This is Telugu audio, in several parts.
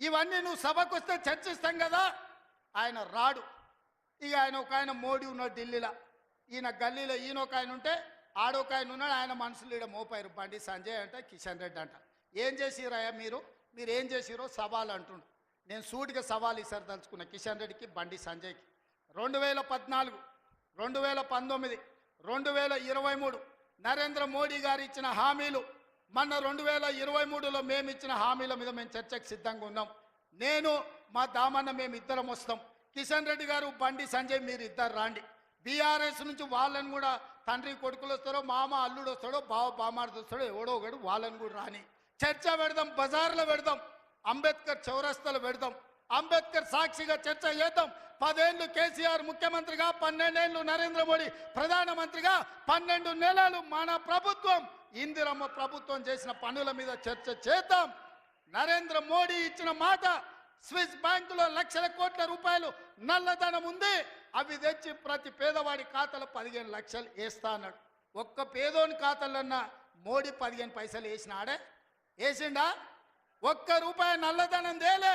ఇవన్నీ నువ్వు సభకు వస్తే చర్చిస్తాం కదా. ఆయన రాడు. ఇక ఆయన మోడీ ఉన్నాడు ఢిల్లీలో, ఈయన గల్లీలో ఈయన ఒక ఆయన ఉంటే ఆడొక ఆయన ఉన్నాడు. ఆయన మనుషులు ఈడ మోపారు, బండి సంజయ్ అంట, కిషన్ రెడ్డి అంట. ఏం చేసిరయ్యా మీరు ఏం చేసిరో సవాల్ అంటుండు. నేను సూటిగా సవాల్ ఇసారి తలుచుకున్నా కిషన్ రెడ్డికి, బండి సంజయ్కి. 2014, 2019, 2023 నరేంద్ర మోడీ గారు ఇచ్చిన హామీలు, మొన్న 2023లో మేము ఇచ్చిన హామీల మీద మేము చర్చకు సిద్ధంగా ఉన్నాం. నేను మా దామన్న మేము ఇద్దరం వస్తాం. కిషన్ రెడ్డి గారు, బండి సంజయ్ మీరు ఇద్దరు రాండి. బీఆర్ఎస్ నుంచి వాళ్ళని కూడా తండ్రి కొడుకులు వస్తారో, మామ అల్లుడు వస్తాడో, బావ బామార్ది వస్తాడో, ఎవడో ఒకడు వాళ్ళని కూడా రాని. చర్చ పెడదాం, బజార్లో పెడదాం, అంబేద్కర్ చౌరస్తాలో పెడదాం, అంబేద్కర్ సాక్షిగా చర్చ చేద్దాం. 10 ఏళ్ళు కేసీఆర్ ముఖ్యమంత్రిగా, 12 ఏళ్ళు నరేంద్ర మోడీ ప్రధానమంత్రిగా, 12 నెలలు మన ప్రభుత్వం ఇందిరమ్మ ప్రభుత్వం చేసిన పనుల మీద చర్చ చేద్దాం. నరేంద్ర మోడీ ఇచ్చిన మాట, స్విస్ బ్యాంకులో లక్షల కోట్ల రూపాయలు నల్లధనం ఉంది, అవి తెచ్చి ప్రతి పేదవాడి ఖాతాలో 15 లక్షలు వేస్తా అన్నాడు. ఒక్క పేదోని ఖాతాలన్నా మోడీ 15 పైసలు వేసినాడే? వేసిండా? ఒక్క రూపాయి నల్లధనం తేలే.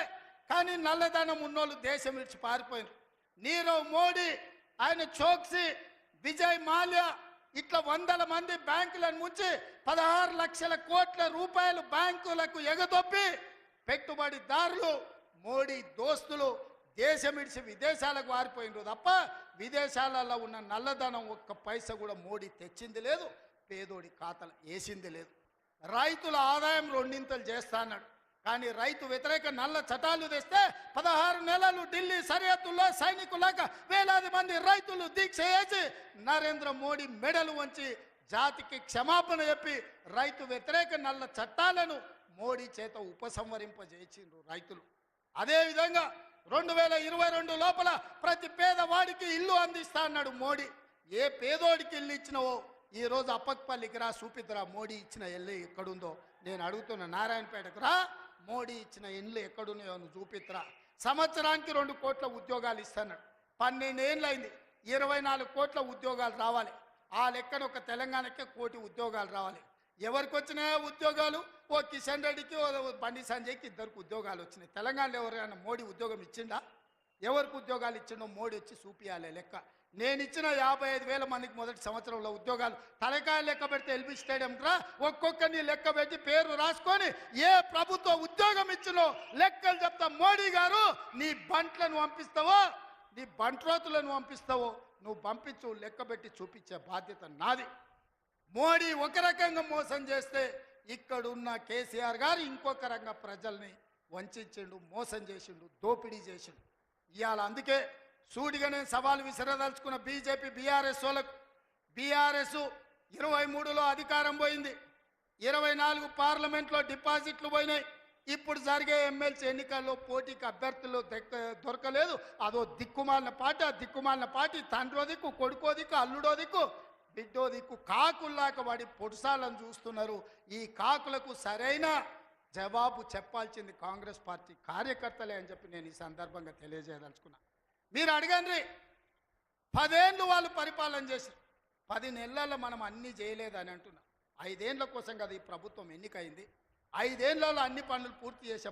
కానీ నల్లధనం ఉన్నోళ్ళు దేశం విడిచి పారిపోయినారు. నీరవ్ మోడీ, ఆయన చోక్సీ, విజయ్ మాల్యా, ఇట్లా 100 మంది బ్యాంకులను ముంచి 16 లక్షల కోట్ల రూపాయలు బ్యాంకులకు ఎగదొప్పి పెట్టుబడిదారులు, మోడీ దోస్తులు దేశం విడిచి విదేశాలకు వారిపోయినారు తప్ప విదేశాలలో ఉన్న నల్లధనం ఒక్క పైసా కూడా మోడీ తెచ్చింది లేదు, పేదోడి ఖాతాలు వేసింది లేదు. రైతుల ఆదాయం 2 చేస్తా అన్నాడు. కానీ రైతు వ్యతిరేక నల్ల చట్టాలు తెస్తే 16 నెలలు ఢిల్లీ సరిహద్దుల్లో సైనికులాగా వేలాది మంది రైతులు దీక్ష చేసి నరేంద్ర మోడీ మెడలు వంచి జాతికి క్షమాపణ చెప్పి రైతు వ్యతిరేక నల్ల చట్టాలను మోడీ చేత ఉపసంహరింపజేసిండ్రు రైతులు. అదేవిధంగా 2022 లోపల ప్రతి పేదవాడికి ఇల్లు అందిస్తా అన్నాడు మోడీ. ఏ పేదోడికి ఇల్లు ఇచ్చినవో ఈరోజు అప్పక్పల్లికి రా, చూపిద్దురా మోడీ ఇచ్చిన ఇల్లు ఎక్కడుందో. నేను అడుగుతున్నా, నారాయణపేటకు రా, మోడీ ఇచ్చిన ఇల్లు ఎక్కడున్నాయో నువ్వు చూపిద్దురా. సంవత్సరానికి 2 కోట్ల ఉద్యోగాలు ఇస్తున్నాడు. 12 ఏళ్ళు అయింది, 24 కోట్ల ఉద్యోగాలు రావాలి. ఆ లెక్కన ఒక తెలంగాణకే 1 కోటి ఉద్యోగాలు రావాలి. ఎవరికి వచ్చినాయో ఉద్యోగాలు? ఓ కిషన్ రెడ్డికి, ఓ బండి సంజయ్కి 2 ఉద్యోగాలు వచ్చినాయి. తెలంగాణలో ఎవరైనా మోడీ ఉద్యోగం ఇచ్చిండా? ఎవరికి ఉద్యోగాలు ఇచ్చిండో మోడీ వచ్చి చూపియాలి లెక్క. నేను ఇచ్చిన 55,000 మందికి మొదటి సంవత్సరంలో ఉద్యోగాలు తలకాయ లెక్క పెడితే ఎల్బీ స్టేడియం రా, ఒక్కొక్కరిని లెక్క పెట్టి పేరు రాసుకొని ఏ ప్రభుత్వ ఉద్యోగం ఇచ్చినో లెక్కలు చెప్తా. మోడీ గారు, నీ బంట్లను పంపిస్తావో, నీ బంట్రోతులను పంపిస్తావో నువ్వు పంపించు, లెక్క పెట్టి చూపించే బాధ్యత నాది. మోడీ ఒక రకంగా మోసం చేస్తే ఇక్కడున్న కేసీఆర్ గారు ఇంకొక రకంగా ప్రజల్ని వంచిండు, మోసం చేసిండు, దోపిడీ చేసిండు. ఇవాళ అందుకే సూటిగా నేను సవాలు విసిరదలుచుకున్న బీజేపీ బీఆర్ఎస్ వాళ్ళకు. బీఆర్ఎస్ 23లో అధికారం పోయింది, 24 పార్లమెంట్లో డిపాజిట్లు పోయినాయి. ఇప్పుడు జరిగే ఎమ్మెల్సీ ఎన్నికల్లో పోటీకి అభ్యర్థులు దొరకలేదు. అదో దిక్కుమాలిన పార్టీ. ఆ దిక్కుమాలిన పార్టీ తండ్రో దిక్కు, కొడుకో దిక్కు, అల్లుడో దిక్కు, బిడ్డో దిక్కు కాకుల్లాక వాడి పొడుసాలను చూస్తున్నారు. ఈ కాకులకు సరైన జవాబు చెప్పాల్సింది కాంగ్రెస్ పార్టీ కార్యకర్తలే అని చెప్పి నేను ఈ సందర్భంగా తెలియజేయదలుచుకున్నా. మీరు అడగండి, 10 ఏళ్ళు వాళ్ళు పరిపాలన చేశారు, 10 నెలల్లో మనం అన్నీ చేయలేదని అంటున్నాం. 5 ఏళ్ల కోసం కదా ఈ ప్రభుత్వం ఎన్నికైంది. 5 ఏళ్లలో అన్ని పనులు పూర్తి చేసే